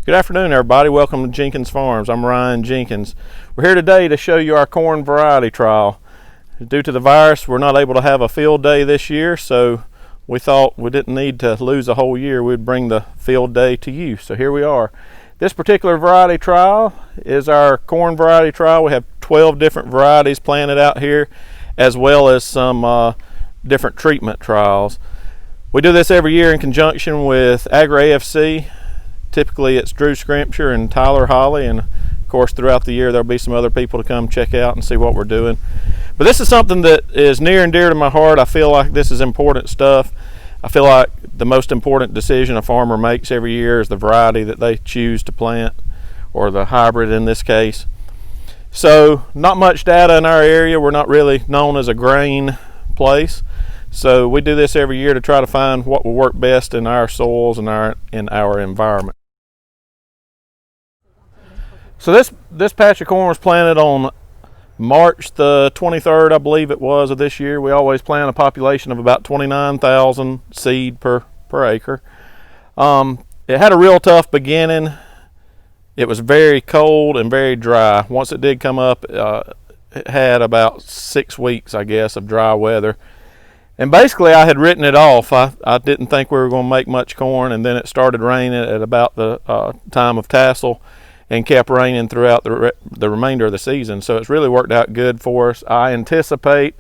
Good afternoon, everybody. Welcome to Jenkins Farms. I'm Ryan Jenkins. We're here today to show you our corn variety trial. Due to the virus, we're not able to have a field day this year, so we thought we didn't need to lose a whole year. We'd bring the field day to you. So here we are. This particular variety trial is our corn variety trial. We have 12 different varieties planted out here, as well as some different treatment trials. We do this every year in conjunction with Agri-AFC. Typically it's Drew Scrimpture and Tyler Holly, and of course throughout the year there'll be some other people to come check out and see what we're doing. But this is something that is near and dear to my heart. I feel like this is important stuff. I feel like the most important decision a farmer makes every year is the variety that they choose to plant, or the hybrid in this case. So not much data in our area. We're not really known as a grain place. So we do this every year to try to find what will work best in our soils and in our environment. So this patch of corn was planted on March the 23rd, I believe it was, of this year. We always plant a population of about 29,000 seed per acre. It had a real tough beginning. It was very cold and very dry. Once it did come up, it had about 6 weeks, I guess, of dry weather. And basically I had written it off. I didn't think we were going to make much corn, and then it started raining at about the time of tassel, and kept raining throughout the remainder of the season. So it's really worked out good for us. I anticipate,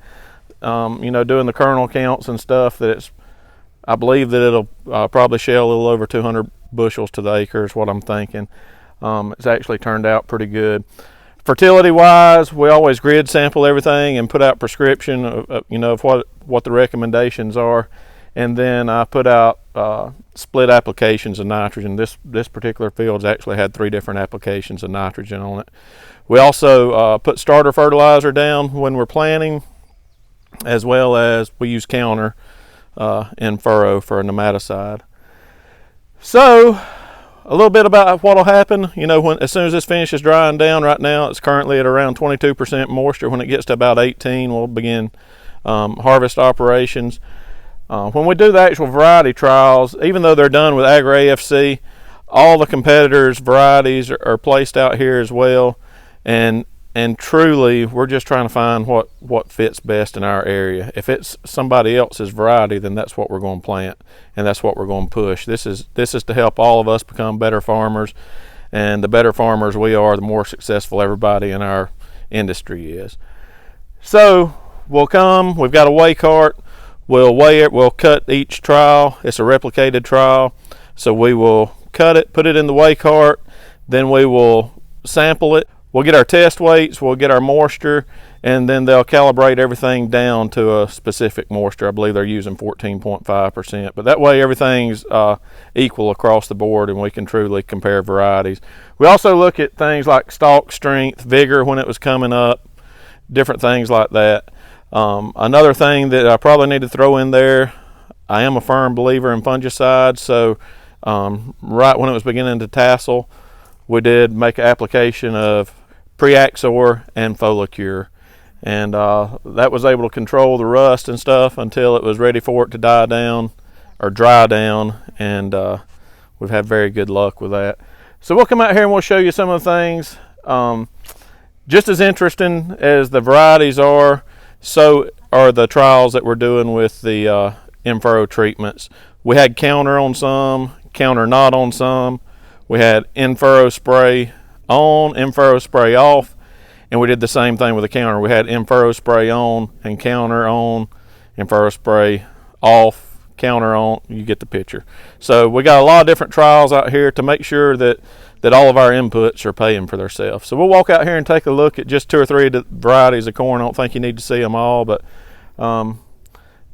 doing the kernel counts and stuff, that I believe that it'll probably shell a little over 200 bushels to the acre is what I'm thinking. It's actually turned out pretty good. Fertility wise, we always grid sample everything and put out prescription of what the recommendations are. And then I put out split applications of nitrogen. This particular field's actually had 3 different applications of nitrogen on it. We also put starter fertilizer down when we're planting, as well as we use counter in furrow for a nematicide. So a little bit about what will happen, as soon as this finishes drying down. Right now it's currently at around 22% moisture. When it gets to about 18, we'll begin harvest operations. When we do the actual variety trials, even though they're done with Agri-AFC, all the competitors' varieties are placed out here as well, and truly we're just trying to find what fits best in our area. If it's somebody else's variety, then that's what we're going to plant, and that's what we're going to push. This is to help all of us become better farmers, and the better farmers we are, the more successful everybody in our industry is. So we've got a weigh cart. We'll weigh it, we'll cut each trial. It's a replicated trial. So we will cut it, put it in the weigh cart, then we will sample it. We'll get our test weights, we'll get our moisture, and then they'll calibrate everything down to a specific moisture. I believe they're using 14.5%, but that way everything's equal across the board, and we can truly compare varieties. We also look at things like stalk strength, vigor when it was coming up, different things like that. Another thing that I probably need to throw in there, I am a firm believer in fungicides. So right when it was beginning to tassel, we did make an application of Preaxor and Folicure, and that was able to control the rust and stuff until it was ready for it to die down or dry down, and we've had very good luck with that. So we'll come out here and we'll show you some of the things. Just as interesting as the varieties are, so are the trials that we're doing with the in-furrow treatments. We had counter on some, counter not on some. We had in-furrow spray on, in-furrow spray off, and we did the same thing with the counter. We had in-furrow spray on and counter on, in-furrow spray off, counter on. You get the picture. So we got a lot of different trials out here to make sure that all of our inputs are paying for themselves. So we'll walk out here and take a look at just 2 or 3 varieties of corn. I don't think you need to see them all, but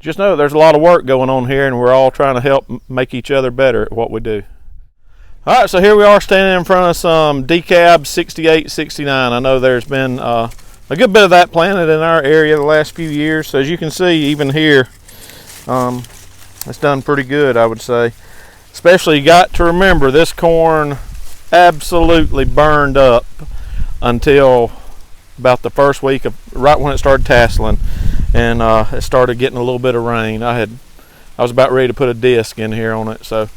just know there's a lot of work going on here, and we're all trying to help make each other better at what we do. All right, so here we are standing in front of some DeKalb 6869. I know there's been a good bit of that planted in our area the last few years. So as you can see, even here, it's done pretty good, I would say. Especially, you got to remember, this corn absolutely burned up until about the first week of right when it started tasseling, and it started getting a little bit of rain. I was about ready to put a disc in here on it. So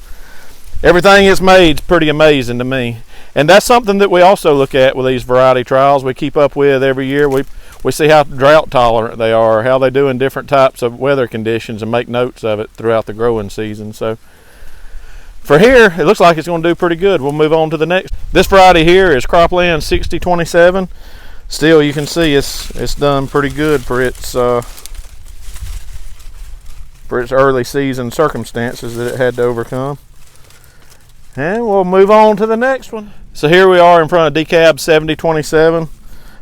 everything it's made is pretty amazing to me. And that's something that we also look at with these variety trials. We keep up with every year. We see how drought tolerant they are, how they do in different types of weather conditions, and make notes of it throughout the growing season. So for here, it looks like it's going to do pretty good. We'll move on to the next. This variety here is Cropland 6027. Still, you can see it's done pretty good for its early season circumstances that it had to overcome. And we'll move on to the next one. So here we are in front of DeKalb 7027,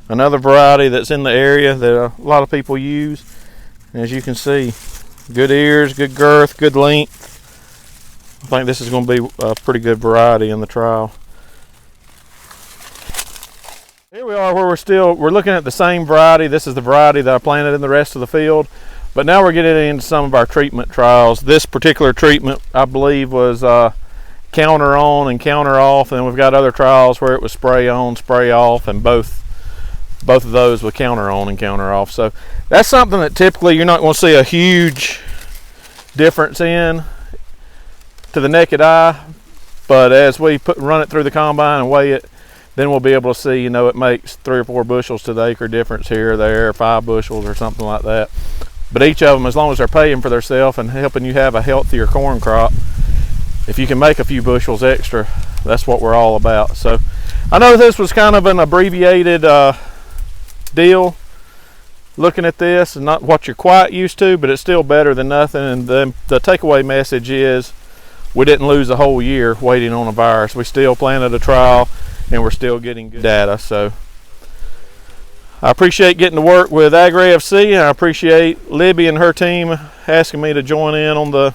another variety that's in the area that a lot of people use. And as you can see, good ears, good girth, good length. I think this is going to be a pretty good variety in the trial. Here we are where we're looking at the same variety. This is the variety that I planted in the rest of the field. But now we're getting into some of our treatment trials. This particular treatment, I believe, was counter on and counter off, and we've got other trials where it was spray on, spray off, and both of those with counter on and counter off. So that's something that typically you're not going to see a huge difference in to the naked eye, but as we run it through the combine and weigh it, then we'll be able to see, it makes 3 or 4 bushels to the acre difference here or there, 5 bushels or something like that. But each of them, as long as they're paying for themselves and helping you have a healthier corn crop, if you can make a few bushels extra, that's what we're all about. So I know this was kind of an abbreviated deal looking at this, and not what you're quite used to, but it's still better than nothing. And the takeaway message is we didn't lose a whole year waiting on a virus. We still planted a trial and we're still getting good data. So I appreciate getting to work with AgriFC, and I appreciate Libby and her team asking me to join in on the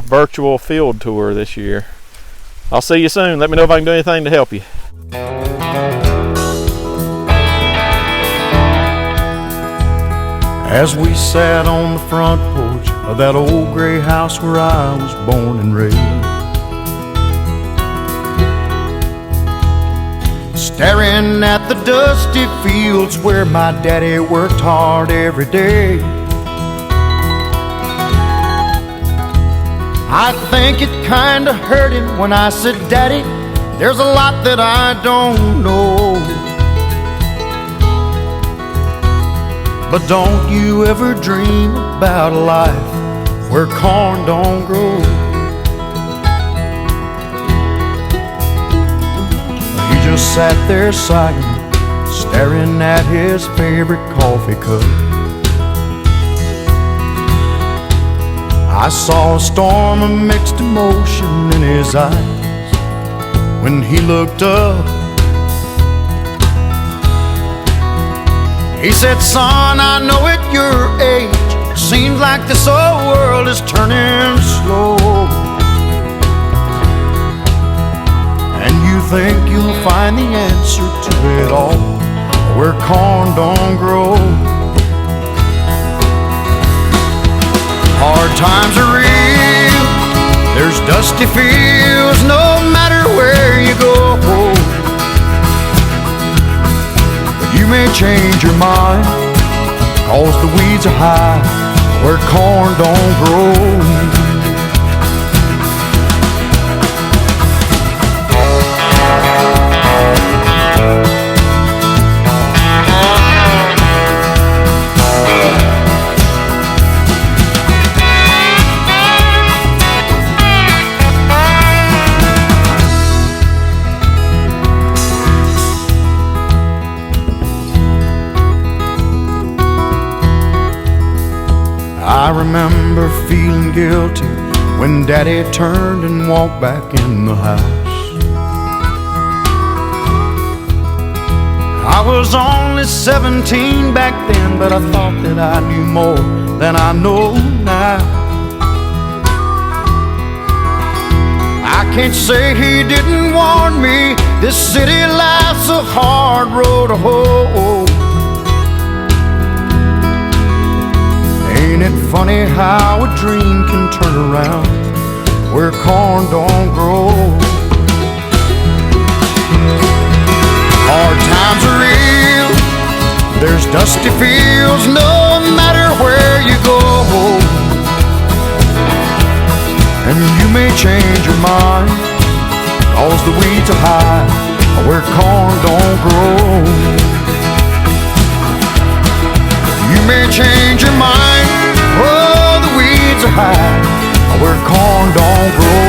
virtual field tour this year. I'll see you soon. Let me know if I can do anything to help you. As we sat on the front porch of that old gray house where I was born and raised, staring at the dusty fields where my daddy worked hard every day, I think it kinda hurt him when I said, "Daddy, there's a lot that I don't know. But don't you ever dream about a life where corn don't grow." He just sat there silent, staring at his favorite coffee cup. I saw a storm of mixed emotion in his eyes when he looked up. He said, "Son, I know at your age, seems like this whole world is turning slow, and you think you'll find the answer to it all where corn don't grow. Hard times are real, there's dusty fields no matter where you go. But you may change your mind, 'cause the weeds are high where corn don't grow. I remember feeling guilty when Daddy turned and walked back in the house. I was only 17 back then, but I thought that I knew more than I know now. I can't say he didn't warn me, this city life's a hard road to hoe. Ain't it funny how a dream can turn around where corn don't grow? Hard times are real, there's dusty fields no matter where you go. And you may change your mind, 'cause the weeds are high where corn don't grow. You may change your mind, oh, the weeds are high where corn don't grow.